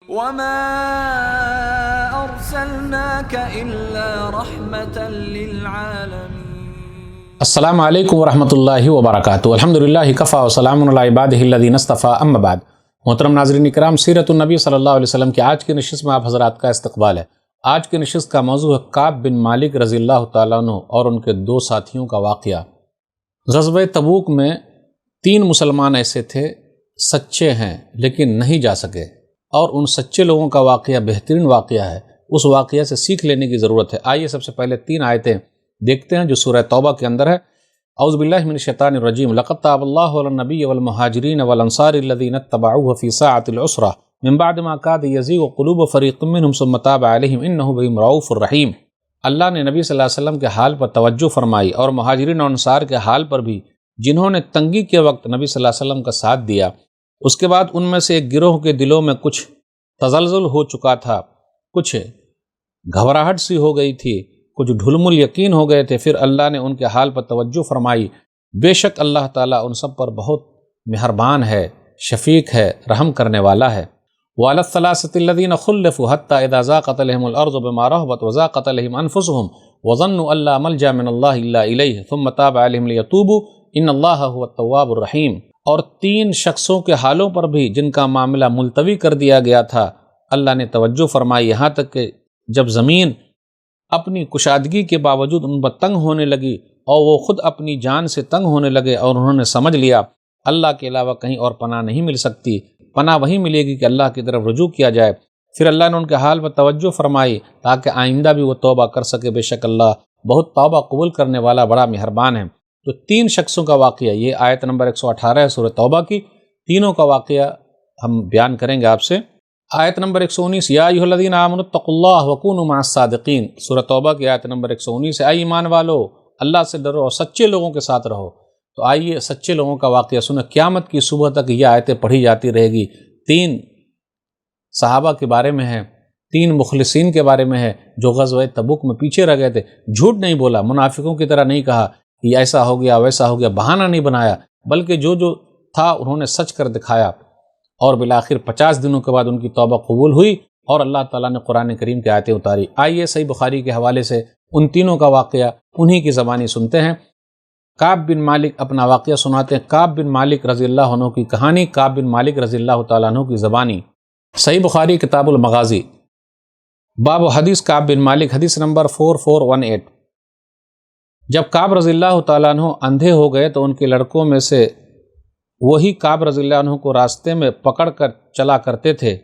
وما أرسلناك إلا رحمة للعالمين۔ السلام علیکم ورحمۃ اللہ وبرکاتہ۔ الحمدللہ کفا وسلام علی عبادہ الذین اصطفیٰ، اما بعد۔ محترم ناظرین کرام، سیرت النبی صلی اللہ علیہ وسلم کی آج کی نشست میں آپ حضرات کا استقبال ہے۔ آج کی نشست کا موضوع ہے کعب بن مالک رضی اللہ تعالیٰ عنہ اور ان کے دو ساتھیوں کا واقعہ۔ غزوہ تبوک میں 3 مسلمان ایسے تھے، سچے ہیں لیکن نہیں جا سکے، اور ان سچے لوگوں کا واقعہ بہترین واقعہ ہے۔ اس واقعہ سے سیکھ لینے کی ضرورت ہے۔ آئیے سب سے پہلے 3 آیتیں دیکھتے ہیں جو سورہ توبہ کے اندر ہے۔ اعوذ باللہ من الشیطان الرجیم، لقد تاب اللہ علی النبی والمہاجرین والانصار الذین اتبعوہ فی ساعۃ العسرہ من بعد ما کاد یزیغ قلوب فریق منہم ثم تاب علیہم انہ بہم رؤوف الرحیم۔ اللہ نے نبی صلی اللہ علیہ وسلم کے حال پر توجہ فرمائی اور مہاجرین اور انصار کے حال پر بھی، جنہوں نے تنگی کے وقت نبی صلی اللہ علیہ وسلم کا ساتھ دیا۔ اس کے بعد ان میں سے ایک گروہ کے دلوں میں کچھ تزلزل ہو چکا تھا، کچھ گھبراہٹ سی ہو گئی تھی، کچھ ڈھلمل یقین ہو گئے تھے۔ پھر اللہ نے ان کے حال پر توجہ فرمائی، بے شک اللہ تعالیٰ ان سب پر بہت مہربان ہے، شفیق ہے، رحم کرنے والا ہے۔ وعلی الثلاثۃ الذین خلفوا حتی اذا ضاقت علیہم الارض بما رحبت وضاقت علیہم انفسہم وظنوا ان لا ملجا من اللہ الا الیہ ثم تاب علیہم لیتوبوا ان اللہ هو التواب الرحیم۔ اور 3 شخصوں کے حالوں پر بھی جن کا معاملہ ملتوی کر دیا گیا تھا، اللہ نے توجہ فرمائی، یہاں تک کہ جب زمین اپنی کشادگی کے باوجود ان پر تنگ ہونے لگی اور وہ خود اپنی جان سے تنگ ہونے لگے، اور انہوں نے سمجھ لیا اللہ کے علاوہ کہیں اور پناہ نہیں مل سکتی، پناہ وہی ملے گی کہ اللہ کی طرف رجوع کیا جائے۔ پھر اللہ نے ان کے حال پر توجہ فرمائی تاکہ آئندہ بھی وہ توبہ کر سکے، بے شک اللہ بہت توبہ قبول کرنے والا بڑا مہربان ہے۔ تو 3 شخصوں کا واقعہ، یہ آیت نمبر 118 ہے سورہ توبہ کی، تینوں کا واقعہ ہم بیان کریں گے آپ سے۔ آیت نمبر 119، یا ایھا الذین آمنوا اتقوا اللہ وکونوا مع الصادقین، سورہ توبہ کی آیت نمبر 119 ہے، اے ایمان والو اللہ سے ڈرو اور سچے لوگوں کے ساتھ رہو۔ تو آئیے سچے لوگوں کا واقعہ سنیں۔ قیامت کی صبح تک یہ آیتیں پڑھی جاتی رہے گی۔ 3 صحابہ کے بارے میں ہے، 3 مخلصین کے بارے میں ہے جو غزوہ تبوک میں پیچھے رہ گئے تھے، جھوٹ نہیں بولا، منافقوں کی طرح نہیں کہا کہ ایسا ہو گیا ویسا ہو گیا، بہانہ نہیں بنایا، بلکہ جو تھا انہوں نے سچ کر دکھایا، اور بالآخر 50 دنوں کے بعد ان کی توبہ قبول ہوئی اور اللہ تعالیٰ نے قرآن کریم کی آیتیں اتاری۔ آئیے صحیح بخاری کے حوالے سے ان تینوں کا واقعہ انہی کی زبانی سنتے ہیں۔ کعب بن مالک اپنا واقعہ سناتے ہیں، کعب بن مالک رضی اللہ عنہ کی کہانی، کعب بن مالک رضی اللہ تعالیٰ عنہ کی زبانی۔ صحیح بخاری کتاب المغازی، باب حدیث کعب بن مالک، حدیث نمبر 4418۔ جب کعب رضی اللہ تعالیٰ عنہ اندھے ہو گئے تو ان کے لڑکوں میں سے وہی کعب رضی اللہ عنہ کو راستے میں پکڑ کر چلا کرتے تھے۔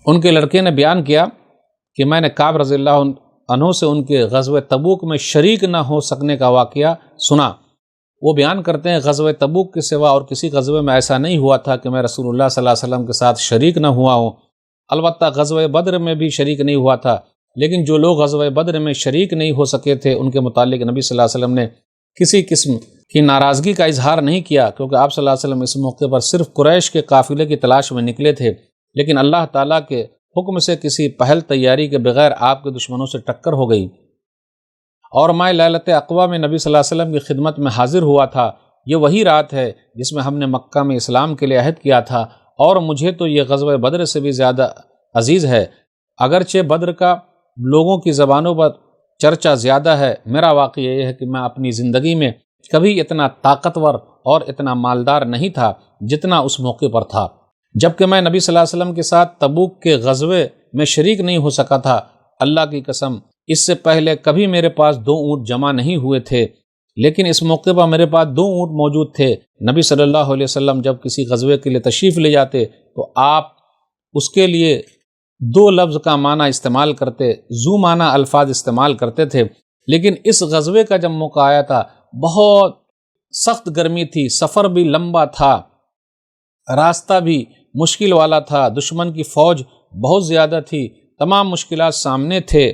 ان کے لڑکے نے بیان کیا کہ میں نے کعب رضی اللہ عنہ سے ان کے غزوہ تبوک میں شریک نہ ہو سکنے کا واقعہ سنا۔ وہ بیان کرتے ہیں غزوہ تبوک کے سوا اور کسی غزوے میں ایسا نہیں ہوا تھا کہ میں رسول اللہ صلی اللہ علیہ وسلم کے ساتھ شریک نہ ہوا ہوں۔ البتہ غزوہ بدر میں بھی شریک نہیں ہوا تھا، لیکن جو لوگ غزوہ بدر میں شریک نہیں ہو سکے تھے ان کے متعلق نبی صلی اللہ علیہ وسلم نے کسی قسم کی ناراضگی کا اظہار نہیں کیا، کیونکہ آپ صلی اللہ علیہ وسلم اس موقع پر صرف قریش کے قافلے کی تلاش میں نکلے تھے، لیکن اللہ تعالیٰ کے حکم سے کسی پہل تیاری کے بغیر آپ کے دشمنوں سے ٹکر ہو گئی، اور میں لیلۃ عقبہ میں نبی صلی اللہ علیہ وسلم کی خدمت میں حاضر ہوا تھا۔ یہ وہی رات ہے جس میں ہم نے مکہ میں اسلام کے لیے عہد کیا تھا، اور مجھے تو یہ غزوہ بدر سے بھی زیادہ عزیز ہے، اگرچہ بدر کا لوگوں کی زبانوں پر چرچا زیادہ ہے۔ میرا واقعہ یہ ہے کہ میں اپنی زندگی میں کبھی اتنا طاقتور اور اتنا مالدار نہیں تھا جتنا اس موقع پر تھا، جبکہ میں نبی صلی اللہ علیہ وسلم کے ساتھ تبوک کے غزوے میں شریک نہیں ہو سکا تھا۔ اللہ کی قسم اس سے پہلے کبھی میرے پاس 2 اونٹ جمع نہیں ہوئے تھے، لیکن اس موقع پر میرے پاس 2 اونٹ موجود تھے۔ نبی صلی اللہ علیہ وسلم جب کسی غزوے کے لیے تشریف لے جاتے تو آپ اس کے لیے 2 لفظ کا معنی استعمال کرتے، ذو معنی الفاظ استعمال کرتے تھے، لیکن اس غزوے کا جب موقع آیا تھا بہت سخت گرمی تھی، سفر بھی لمبا تھا، راستہ بھی مشکل والا تھا، دشمن کی فوج بہت زیادہ تھی، تمام مشکلات سامنے تھے۔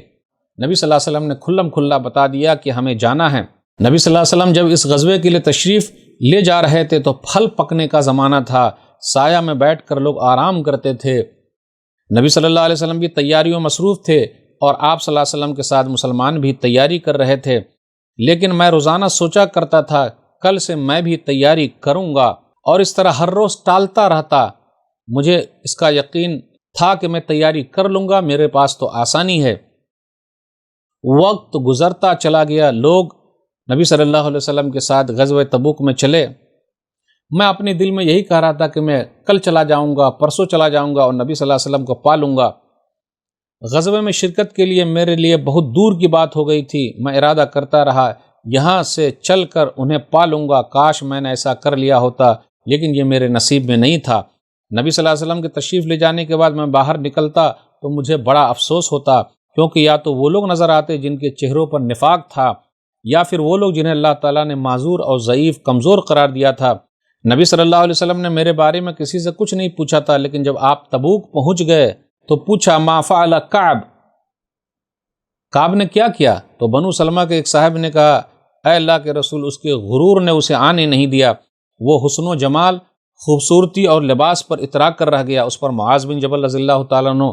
نبی صلی اللہ علیہ وسلم نے کھلم کھلا بتا دیا کہ ہمیں جانا ہے۔ نبی صلی اللہ علیہ وسلم جب اس غزوے کے لیے تشریف لے جا رہے تھے تو پھل پکنے کا زمانہ تھا، سایہ میں بیٹھ کر لوگ آرام کرتے تھے۔ نبی صلی اللہ علیہ وسلم بھی تیاریوں مصروف تھے، اور آپ صلی اللہ علیہ وسلم کے ساتھ مسلمان بھی تیاری کر رہے تھے، لیکن میں روزانہ سوچا کرتا تھا کل سے میں بھی تیاری کروں گا، اور اس طرح ہر روز ٹالتا رہتا۔ مجھے اس کا یقین تھا کہ میں تیاری کر لوں گا، میرے پاس تو آسانی ہے۔ وقت گزرتا چلا گیا، لوگ نبی صلی اللہ علیہ وسلم کے ساتھ غزوہ تبوک میں چلے۔ میں اپنے دل میں یہی کہہ رہا تھا کہ میں کل چلا جاؤں گا، پرسوں چلا جاؤں گا اور نبی صلی اللہ علیہ وسلم کو پا لوں گا۔ غزوے میں شرکت کے لیے میرے لیے بہت دور کی بات ہو گئی تھی۔ میں ارادہ کرتا رہا یہاں سے چل کر انہیں پا لوں گا، کاش میں نے ایسا کر لیا ہوتا، لیکن یہ میرے نصیب میں نہیں تھا۔ نبی صلی اللہ علیہ وسلم کے تشریف لے جانے کے بعد میں باہر نکلتا تو مجھے بڑا افسوس ہوتا، کیونکہ یا تو وہ لوگ نظر آتے جن کے چہروں پر نفاق تھا، یا پھر وہ لوگ جنہیں اللہ تعالیٰ نے معذور اور ضعیف کمزور قرار دیا تھا۔ نبی صلی اللہ علیہ وسلم نے میرے بارے میں کسی سے کچھ نہیں پوچھا تھا، لیکن جب آپ تبوک پہنچ گئے تو پوچھا ما فعل کعب نے کیا کیا؟ تو بنو سلمہ کے ایک صاحب نے کہا اے اللہ کے رسول، اس کے غرور نے اسے آنے نہیں دیا، وہ حسن و جمال، خوبصورتی اور لباس پر اطراء کر رہ گیا۔ اس پر معاذ بن جبل رضی اللہ تعالیٰ عنہ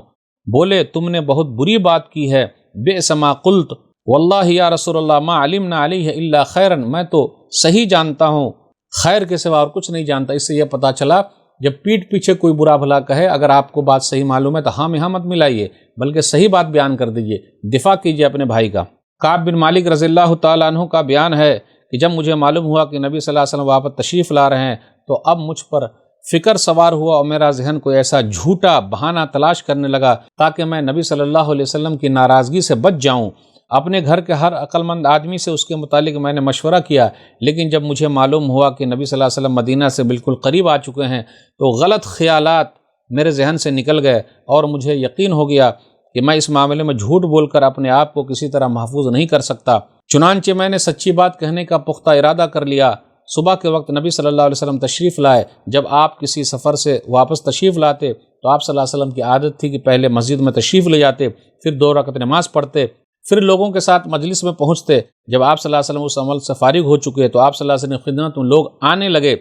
بولے تم نے بہت بری بات کی ہے، بئس ما قلت واللہ یا رسول اللہ ما علمنا علیہ الا خیرا، میں تو صحیح جانتا ہوں، خیر کے سوا اور کچھ نہیں جانتا۔ اس سے یہ پتہ چلا جب پیٹھ پیچھے کوئی برا بھلا کہے، اگر آپ کو بات صحیح معلوم ہے تو ہاں میں ہاں مت ملائیے، بلکہ صحیح بات بیان کر دیجئے، دفاع کیجئے اپنے بھائی کا۔ کعب بن مالک رضی اللہ تعالیٰ عنہ کا بیان ہے کہ جب مجھے معلوم ہوا کہ نبی صلی اللہ علیہ وسلم واپس تشریف لا رہے ہیں تو اب مجھ پر فکر سوار ہوا اور میرا ذہن کوئی ایسا جھوٹا بہانہ تلاش کرنے لگا تاکہ میں نبی صلی اللہ علیہ وسلم کی ناراضگی سے بچ جاؤں۔ اپنے گھر کے ہر عقل مند آدمی سے اس کے متعلق میں نے مشورہ کیا، لیکن جب مجھے معلوم ہوا کہ نبی صلی اللہ علیہ وسلم مدینہ سے بالکل قریب آ چکے ہیں تو غلط خیالات میرے ذہن سے نکل گئے اور مجھے یقین ہو گیا کہ میں اس معاملے میں جھوٹ بول کر اپنے آپ کو کسی طرح محفوظ نہیں کر سکتا۔ چنانچہ میں نے سچی بات کہنے کا پختہ ارادہ کر لیا۔ صبح کے وقت نبی صلی اللہ علیہ وسلم تشریف لائے۔ جب آپ کسی سفر سے واپس تشریف لاتے تو آپ صلی اللہ علیہ وسلم کی عادت تھی کہ پہلے مسجد میں تشریف لے جاتے، پھر 2 رکعت نماز پڑھتے، پھر لوگوں کے ساتھ مجلس میں پہنچتے۔ جب آپ صلی اللہ علیہ وسلم اس عمل سے فارغ ہو چکے تو آپ صلی اللہ علیہ وسلم کی خدمت میں لوگ آنے لگے۔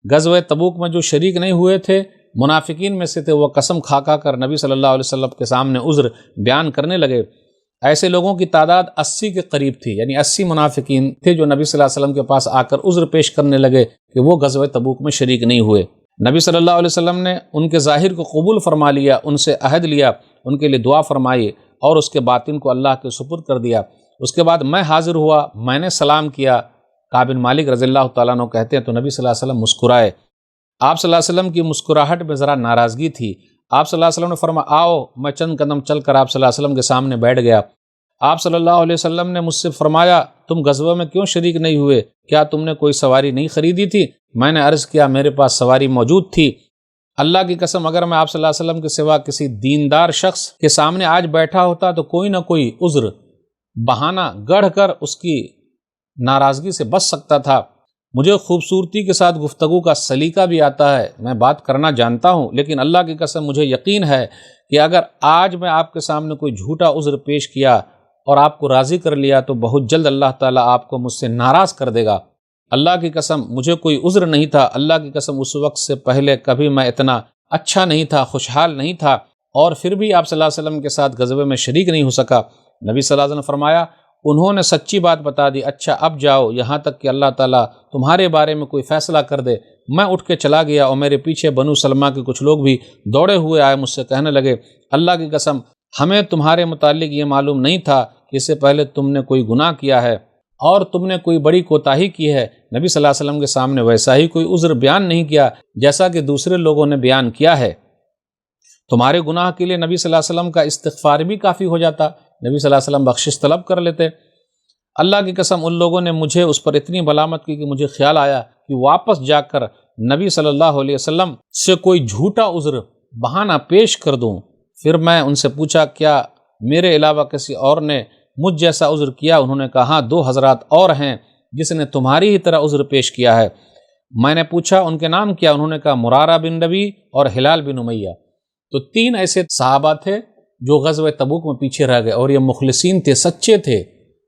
غزوہ تبوک میں جو شریک نہیں ہوئے تھے، منافقین میں سے تھے، وہ قسم کھا کر نبی صلی اللہ علیہ وسلم کے سامنے عذر بیان کرنے لگے۔ ایسے لوگوں کی تعداد 80 کے قریب تھی، یعنی 80 منافقین تھے جو نبی صلی اللہ علیہ وسلم کے پاس آ کر عذر پیش کرنے لگے کہ وہ غزوہ تبوک میں شریک نہیں ہوئے۔ نبی صلی اللہ علیہ وسلم نے ان کے ظاہر کو قبول فرما لیا، ان سے عہد لیا، ان کے لیے دعا فرمائی اور اس کے باطن کو اللہ کے سپرد کر دیا۔ اس کے بعد میں حاضر ہوا، میں نے سلام کیا۔ کعب بن مالک رضی اللہ تعالیٰ عنہ کہتے ہیں تو نبی صلی اللہ علیہ وسلم مسکرائے۔ آپ صلی اللہ علیہ وسلم کی مسکراہٹ میں ذرا ناراضگی تھی۔ آپ صلی اللہ علیہ وسلم نے فرمایا آؤ، میں چند قدم چل کر آپ صلی اللہ علیہ وسلم کے سامنے بیٹھ گیا۔ آپ صلی اللہ علیہ وسلم نے مجھ سے فرمایا تم غزوہ میں کیوں شریک نہیں ہوئے؟ کیا تم نے کوئی سواری نہیں خریدی تھی؟ میں نے عرض کیا میرے پاس سواری موجود تھی۔ اللہ کی قسم اگر میں آپ صلی اللہ علیہ وسلم کے سوا کسی دیندار شخص کے سامنے آج بیٹھا ہوتا تو کوئی نہ کوئی عذر بہانہ گڑھ کر اس کی ناراضگی سے بچ سکتا تھا۔ مجھے خوبصورتی کے ساتھ گفتگو کا سلیقہ بھی آتا ہے، میں بات کرنا جانتا ہوں، لیکن اللہ کی قسم مجھے یقین ہے کہ اگر آج میں آپ کے سامنے کوئی جھوٹا عذر پیش کیا اور آپ کو راضی کر لیا تو بہت جلد اللہ تعالیٰ آپ کو مجھ سے ناراض کر دے گا۔ اللہ کی قسم مجھے کوئی عذر نہیں تھا، اللہ کی قسم اس وقت سے پہلے کبھی میں اتنا اچھا نہیں تھا، خوشحال نہیں تھا، اور پھر بھی آپ صلی اللہ علیہ وسلم کے ساتھ غزوے میں شریک نہیں ہو سکا۔ نبی صلی اللہ علیہ وسلم نے فرمایا انہوں نے سچی بات بتا دی، اچھا اب جاؤ یہاں تک کہ اللہ تعالیٰ تمہارے بارے میں کوئی فیصلہ کر دے۔ میں اٹھ کے چلا گیا اور میرے پیچھے بنو سلمہ کے کچھ لوگ بھی دوڑے ہوئے آئے، مجھ سے کہنے لگے اللہ کی قسم ہمیں تمہارے متعلق یہ معلوم نہیں تھا کہ اس سے پہلے تم نے کوئی گناہ کیا ہے اور تم نے کوئی بڑی کوتاہی کی ہے۔ نبی صلی اللہ علیہ وسلم کے سامنے ویسا ہی کوئی عذر بیان نہیں کیا جیسا کہ دوسرے لوگوں نے بیان کیا ہے۔ تمہارے گناہ کے لیے نبی صلی اللہ علیہ وسلم کا استغفار بھی کافی ہو جاتا، نبی صلی اللہ علیہ وسلم بخشش طلب کر لیتے۔ اللہ کی قسم ان لوگوں نے مجھے اس پر اتنی ملامت کی کہ مجھے خیال آیا کہ واپس جا کر نبی صلی اللہ علیہ وسلم سے کوئی جھوٹا عذر بہانہ پیش کر دوں۔ پھر میں ان سے پوچھا کیا میرے علاوہ کسی اور نے مجھ جیسا عذر کیا؟ انہوں نے کہا ہاں 2 حضرات اور ہیں جس نے تمہاری ہی طرح عذر پیش کیا ہے۔ میں نے پوچھا ان کے نام کیا؟ انہوں نے کہا مرارہ بن ربی اور ہلال بن امیہ۔ تو 3 ایسے صحابہ تھے جو غزوہ تبوک میں پیچھے رہ گئے، اور یہ مخلصین تھے، سچے تھے،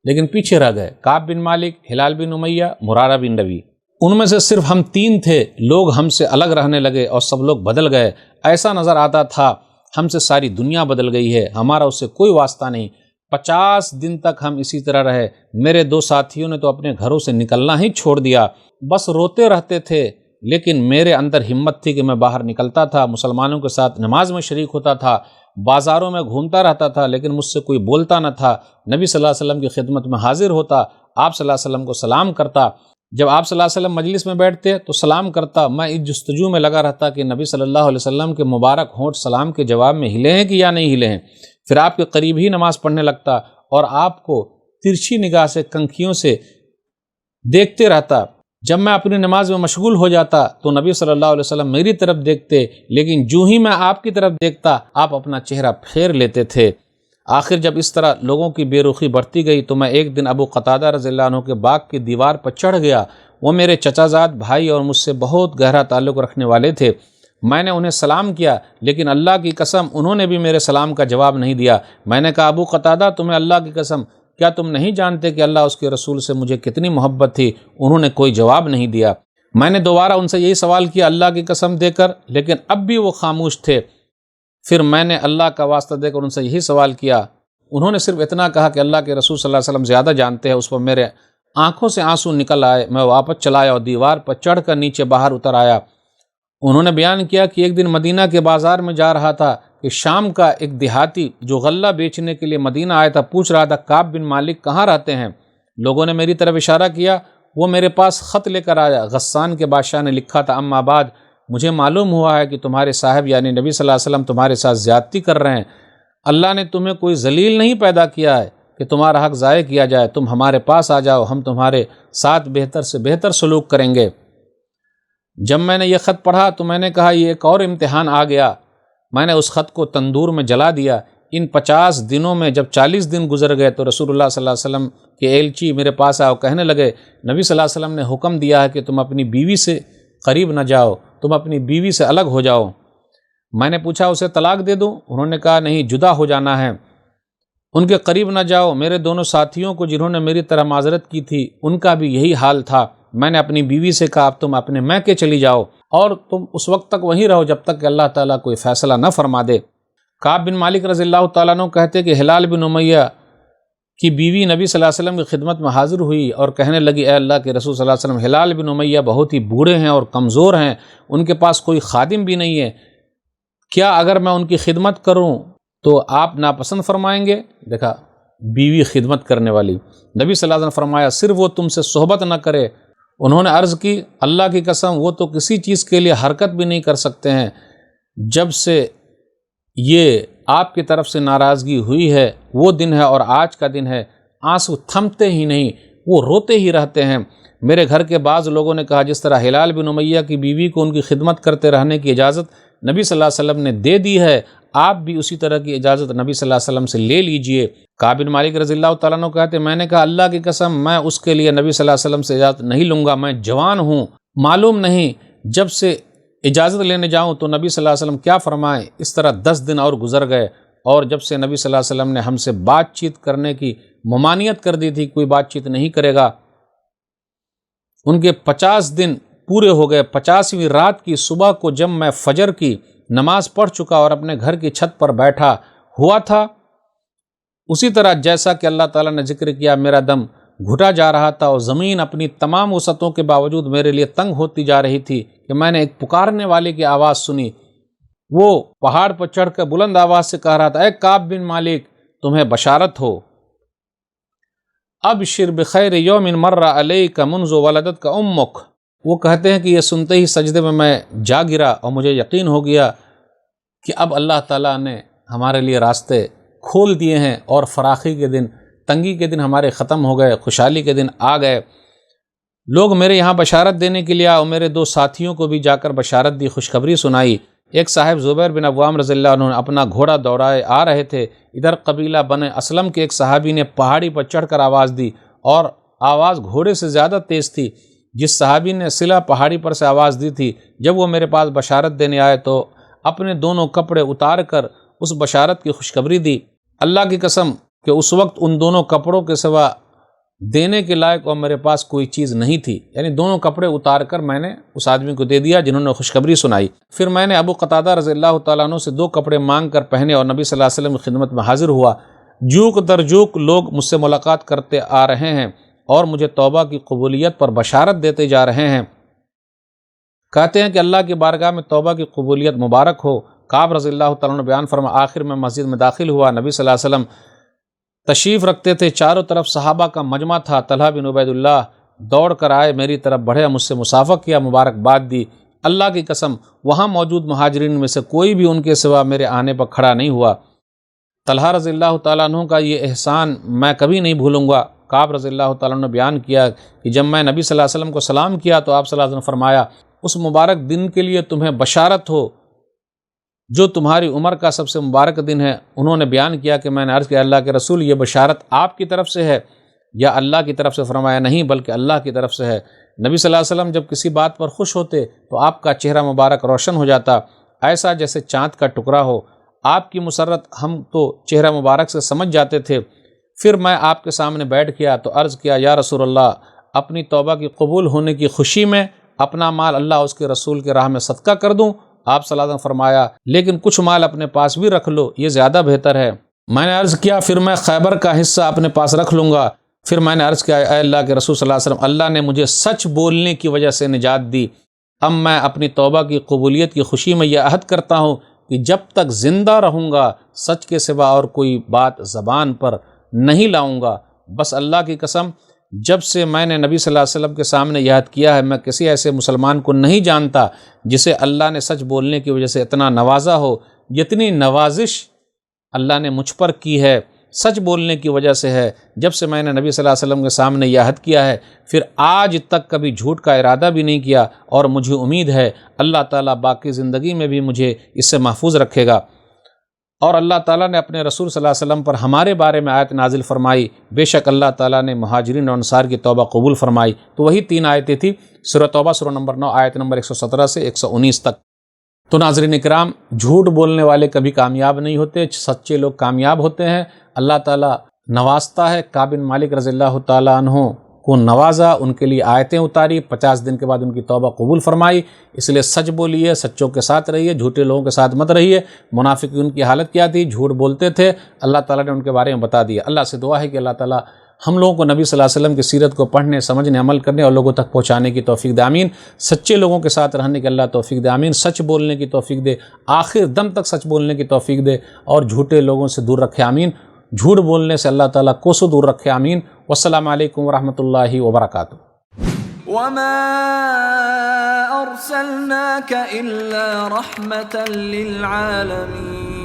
لیکن پیچھے رہ گئے۔ کعب بن مالک، ہلال بن امیہ، مرارہ بن ربی، ان میں سے صرف ہم 3 تھے۔ لوگ ہم سے الگ رہنے لگے اور سب لوگ بدل گئے۔ ایسا نظر آتا تھا ہم سے ساری دنیا بدل گئی ہے، ہمارا اس سے کوئی واسطہ نہیں۔ 50 دن تک ہم اسی طرح رہے۔ میرے 2 ساتھیوں نے تو اپنے گھروں سے نکلنا ہی چھوڑ دیا، بس روتے رہتے تھے لیکن میرے اندر ہمت تھی کہ میں باہر نکلتا تھا، مسلمانوں کے ساتھ نماز میں شریک ہوتا تھا، بازاروں میں گھومتا رہتا تھا، لیکن مجھ سے کوئی بولتا نہ تھا۔ نبی صلی اللہ علیہ وسلم کی خدمت میں حاضر ہوتا، آپ صلی اللہ علیہ وسلم کو سلام کرتا، جب آپ صلی اللہ علیہ وسلم مجلس میں بیٹھتے تو سلام کرتا، میں اس جستجو میں لگا رہتا کہ نبی صلی اللہ علیہ وسلم کے مبارک ہونٹ سلام کے جواب میں ہلے ہیں کہ یا نہیں ہلے ہیں۔ پھر آپ کے قریب ہی نماز پڑھنے لگتا اور آپ کو ترچھی نگاہ سے، کنکھیوں سے دیکھتے رہتا۔ جب میں اپنی نماز میں مشغول ہو جاتا تو نبی صلی اللہ علیہ وسلم میری طرف دیکھتے، لیکن جو ہی میں آپ کی طرف دیکھتا آپ اپنا چہرہ پھیر لیتے تھے۔ آخر جب اس طرح لوگوں کی بے رخی بڑھتی گئی تو میں ایک دن ابو قتادہ رضی اللہ عنہ کے باغ کی دیوار پر چڑھ گیا۔ وہ میرے چچا زاد بھائی اور مجھ سے بہت گہرا تعلق رکھنے والے تھے۔ میں نے انہیں سلام کیا، لیکن اللہ کی قسم انہوں نے بھی میرے سلام کا جواب نہیں دیا۔ میں نے کہا ابو قتادہ تمہیں اللہ کی قسم کیا تم نہیں جانتے کہ اللہ اس کے رسول سے مجھے کتنی محبت تھی؟ انہوں نے کوئی جواب نہیں دیا۔ میں نے دوبارہ ان سے یہی سوال کیا اللہ کی قسم دے کر، لیکن اب بھی وہ خاموش تھے۔ پھر میں نے اللہ کا واسطہ دے کر ان سے یہی سوال کیا، انہوں نے صرف اتنا کہا کہ اللہ کے رسول صلی اللہ علیہ وسلم زیادہ جانتے ہیں۔ اس پر میرے آنکھوں سے آنسو نکل آئے، میں واپس چلایا اور دیوار پر چڑھ کر نیچے باہر اتر آیا۔ انہوں نے بیان کیا کہ ایک دن مدینہ کے بازار میں جا رہا تھا کہ شام کا ایک دیہاتی جو غلہ بیچنے کے لیے مدینہ آیا تھا پوچھ رہا تھا کعب بن مالک کہاں رہتے ہیں؟ لوگوں نے میری طرف اشارہ کیا، وہ میرے پاس خط لے کر آیا۔ غسان کے بادشاہ نے لکھا تھا اما بعد، مجھے معلوم ہوا ہے کہ تمہارے صاحب یعنی نبی صلی اللہ علیہ وسلم تمہارے ساتھ زیادتی کر رہے ہیں۔ اللہ نے تمہیں کوئی ذلیل نہیں پیدا کیا ہے کہ تمہارا حق ضائع کیا جائے، تم ہمارے پاس آ جاؤ، ہم تمہارے ساتھ بہتر سے بہتر سلوک کریں گے۔ جب میں نے یہ خط پڑھا تو میں نے کہا یہ ایک اور امتحان آ گیا۔ میں نے اس خط کو تندور میں جلا دیا۔ ان 50 دنوں میں جب 40 دن گزر گئے تو رسول اللہ صلی اللہ علیہ وسلم کے ایلچی میرے پاس آئے اور کہنے لگے نبی صلی اللہ علیہ وسلم نے حکم دیا ہے کہ تم اپنی بیوی سے قریب نہ جاؤ، تم اپنی بیوی سے الگ ہو جاؤ۔ میں نے پوچھا اسے طلاق دے دوں؟ انہوں نے کہا نہیں، جدا ہو جانا ہے، ان کے قریب نہ جاؤ۔ میرے دونوں ساتھیوں کو جنہوں نے میری طرح معذرت کی تھی ان کا بھی یہی حال تھا۔ میں نے اپنی بیوی سے کہا اب تم اپنے میکے چلی جاؤ اور تم اس وقت تک وہیں رہو جب تک کہ اللہ تعالیٰ کوئی فیصلہ نہ فرما دے۔ کعب بن مالک رضی اللہ تعالیٰ عنہ کہتے کہ ہلال بن امیہ کی بیوی نبی صلی اللہ علیہ وسلم کی خدمت میں حاضر ہوئی اور کہنے لگی اے اللہ کے رسول صلی اللہ علیہ وسلم، ہلال بن امیہ بہت ہی بوڑھے ہیں اور کمزور ہیں، ان کے پاس کوئی خادم بھی نہیں ہے، کیا اگر میں ان کی خدمت کروں تو آپ ناپسند فرمائیں گے؟ دیکھا بیوی خدمت کرنے والی۔ نبی صلی اللہ علیہ وسلم فرمایا صرف وہ تم سے صحبت نہ کرے۔ انہوں نے عرض کی اللہ کی قسم وہ تو کسی چیز کے لیے حرکت بھی نہیں کر سکتے ہیں، جب سے یہ آپ کی طرف سے ناراضگی ہوئی ہے وہ دن ہے اور آج کا دن ہے، آنسو تھمتے ہی نہیں، وہ روتے ہی رہتے ہیں۔ میرے گھر کے بعض لوگوں نے کہا جس طرح ہلال بن امیہ کی بیوی کو ان کی خدمت کرتے رہنے کی اجازت نبی صلی اللہ علیہ وسلم نے دے دی ہے، آپ بھی اسی طرح کی اجازت نبی صلی اللہ علیہ وسلم سے لے لیجئے۔ کعب بن مالک رضی اللہ تعالیٰ عنہ کہتے میں نے کہا اللہ کی قسم میں اس کے لیے نبی صلی اللہ علیہ وسلم سے اجازت نہیں لوں گا، میں جوان ہوں، معلوم نہیں جب سے اجازت لینے جاؤں تو نبی صلی اللہ علیہ وسلم کیا فرمائیں۔ اس طرح 10 دن اور گزر گئے اور جب سے نبی صلی اللہ علیہ وسلم نے ہم سے بات چیت کرنے کی ممانعت کر دی تھی، کوئی بات چیت نہیں کرے گا، ان کے 50 دن پورے ہو گئے۔ 50ویں رات کی صبح کو جب میں فجر کی نماز پڑھ چکا اور اپنے گھر کی چھت پر بیٹھا ہوا تھا، اسی طرح جیسا کہ اللہ تعالیٰ نے ذکر کیا میرا دم گھٹا جا رہا تھا اور زمین اپنی تمام وسعتوں کے باوجود میرے لیے تنگ ہوتی جا رہی تھی کہ میں نے ایک پکارنے والے کی آواز سنی۔ وہ پہاڑ پر چڑھ کر بلند آواز سے کہہ رہا تھا اے کعب بن مالک تمہیں بشارت ہو، ابشر بخیر یوم مر علیک منذ ولدتک امک۔ وہ کہتے ہیں کہ یہ سنتے ہی سجدے میں جا گرا اور مجھے یقین ہو گیا کہ اب اللہ تعالیٰ نے ہمارے لیے راستے کھول دیے ہیں اور فراخی کے دن، تنگی کے دن ہمارے ختم ہو گئے، خوشحالی کے دن آ گئے۔ لوگ میرے یہاں بشارت دینے کے لیے اور میرے 2 ساتھیوں کو بھی جا کر بشارت دی، خوشخبری سنائی۔ ایک صاحب زبیر بن عوام رضی اللہ عنہ اپنا گھوڑا دوڑائے آ رہے تھے، ادھر قبیلہ بنِ اسلم کے ایک صحابی نے پہاڑی پر چڑھ کر آواز دی اور آواز گھوڑے سے زیادہ تیز تھی۔ جس صحابی نے صلہ پہاڑی پر سے آواز دی تھی، جب وہ میرے پاس بشارت دینے آئے تو اپنے دونوں کپڑے اتار کر اس بشارت کی خوشخبری دی۔ اللہ کی قسم کہ اس وقت ان دونوں کپڑوں کے سوا دینے کے لائق اور میرے پاس کوئی چیز نہیں تھی، یعنی دونوں کپڑے اتار کر میں نے اس آدمی کو دے دیا جنہوں نے خوشخبری سنائی۔ پھر میں نے ابو قتادہ رضی اللہ تعالیٰ عنہ سے 2 کپڑے مانگ کر پہنے اور نبی صلی اللہ علیہ وسلم کی خدمت میں حاضر ہوا۔ جوک در جوک لوگ مجھ سے ملاقات کرتے آ رہے ہیں اور مجھے توبہ کی قبولیت پر بشارت دیتے جا رہے ہیں۔ کہتے ہیں کہ اللہ کی بارگاہ میں توبہ کی قبولیت مبارک ہو۔ کعب رضی اللہ تعالیٰ عنہ بیان فرما آخر میں مسجد میں داخل ہوا، نبی صلی اللہ علیہ وسلم تشریف رکھتے تھے، چاروں طرف صحابہ کا مجمع تھا۔ طلحہ بن عبید اللہ دوڑ کر آئے، میری طرف بڑھے، مجھ سے مصافحہ کیا، مبارکباد دی۔ اللہ کی قسم وہاں موجود مہاجرین میں سے کوئی بھی ان کے سوا میرے آنے پر کھڑا نہیں ہوا۔ طلحہ رضی اللہ تعالیٰ عنہ کا یہ احسان میں کبھی نہیں بھولوں گا۔ کعب رضی اللہ تعالیٰ عنہ نے بیان کیا کہ جب میں نبی صلی اللہ علیہ وسلم کو سلام کیا تو آپ صلی اللہ علیہ وسلم نے فرمایا اس مبارک دن کے لیے تمہیں بشارت ہو جو تمہاری عمر کا سب سے مبارک دن ہے۔ انہوں نے بیان کیا کہ میں نے عرض کیا اللہ کے رسول یہ بشارت آپ کی طرف سے ہے یا اللہ کی طرف سے؟ فرمایا نہیں بلکہ اللہ کی طرف سے ہے۔ نبی صلی اللہ علیہ وسلم جب کسی بات پر خوش ہوتے تو آپ کا چہرہ مبارک روشن ہو جاتا، ایسا جیسے چاند کا ٹکڑا ہو۔ آپ کی مسرت ہم تو چہرہ مبارک سے سمجھ جاتے تھے۔ پھر میں آپ کے سامنے بیٹھ گیا تو عرض کیا یا رسول اللہ، اپنی توبہ کی قبول ہونے کی خوشی میں اپنا مال اللہ اس کے رسول کے راہ میں صدقہ کر دوں؟ آپ صلی اللہ علیہ وسلم فرمایا لیکن کچھ مال اپنے پاس بھی رکھ لو، یہ زیادہ بہتر ہے۔ میں نے عرض کیا پھر میں خیبر کا حصہ اپنے پاس رکھ لوں گا۔ پھر میں نے عرض کیا اے اللہ کے رسول صلی اللہ علیہ وسلم، اللہ نے مجھے سچ بولنے کی وجہ سے نجات دی، اب میں اپنی توبہ کی قبولیت کی خوشی میں یہ عہد کرتا ہوں کہ جب تک زندہ رہوں گا سچ کے سوا اور کوئی بات زبان پر نہیں لاؤں گا۔ بس اللہ کی قسم جب سے میں نے نبی صلی اللہ علیہ وسلم کے سامنے یہ عہد کیا ہے میں کسی ایسے مسلمان کو نہیں جانتا جسے اللہ نے سچ بولنے کی وجہ سے اتنا نوازا ہو جتنی نوازش اللہ نے مجھ پر کی ہے سچ بولنے کی وجہ سے ہے۔ جب سے میں نے نبی صلی اللہ علیہ وسلم کے سامنے یہ عہد کیا ہے پھر آج تک کبھی جھوٹ کا ارادہ بھی نہیں کیا، اور مجھے امید ہے اللہ تعالیٰ باقی زندگی میں بھی مجھے اس سے محفوظ رکھے گا۔ اور اللہ تعالیٰ نے اپنے رسول صلی اللہ علیہ وسلم پر ہمارے بارے میں آیت نازل فرمائی، بے شک اللہ تعالیٰ نے مہاجرین اور انصار کی توبہ قبول فرمائی۔ تو وہی 3 آیتیں تھیں، سورہ توبہ سورہ نمبر 9 آیت نمبر 117 سے 119 تک۔ تو ناظرین اکرام، جھوٹ بولنے والے کبھی کامیاب نہیں ہوتے، سچے لوگ کامیاب ہوتے ہیں۔ اللہ تعالیٰ نوازتا ہے۔ کعب بن مالک رضی اللہ تعالیٰ عنہ کو نوازا، ان کے لیے آیتیں اتاری، 50 دن کے بعد ان کی توبہ قبول فرمائی۔ اس لیے سچ بولیے، سچوں کے ساتھ رہیے، جھوٹے لوگوں کے ساتھ مت رہیے۔ منافقین کی حالت کیا تھی؟ جھوٹ بولتے تھے، اللہ تعالیٰ نے ان کے بارے میں بتا دیا۔ اللہ سے دعا ہے کہ اللہ تعالیٰ ہم لوگوں کو نبی صلی اللہ علیہ وسلم کی سیرت کو پڑھنے، سمجھنے، عمل کرنے اور لوگوں تک پہنچانے کی توفیق دے، آمین۔ سچے لوگوں کے ساتھ رہنے کی اللہ توفیق دے، آمین۔ سچ بولنے کی توفیق دے، آخر دم تک سچ بولنے کی توفیق دے، اور جھوٹے لوگوں سے دور رکھے، آمین۔ جھوٹ بولنے سے اللہ تعالیٰ کوسوں دور رکھے، آمین۔ والسلام علیکم ورحمۃ اللہ وبرکاتہ۔ وما أرسلناك إلا رحمة للعالمين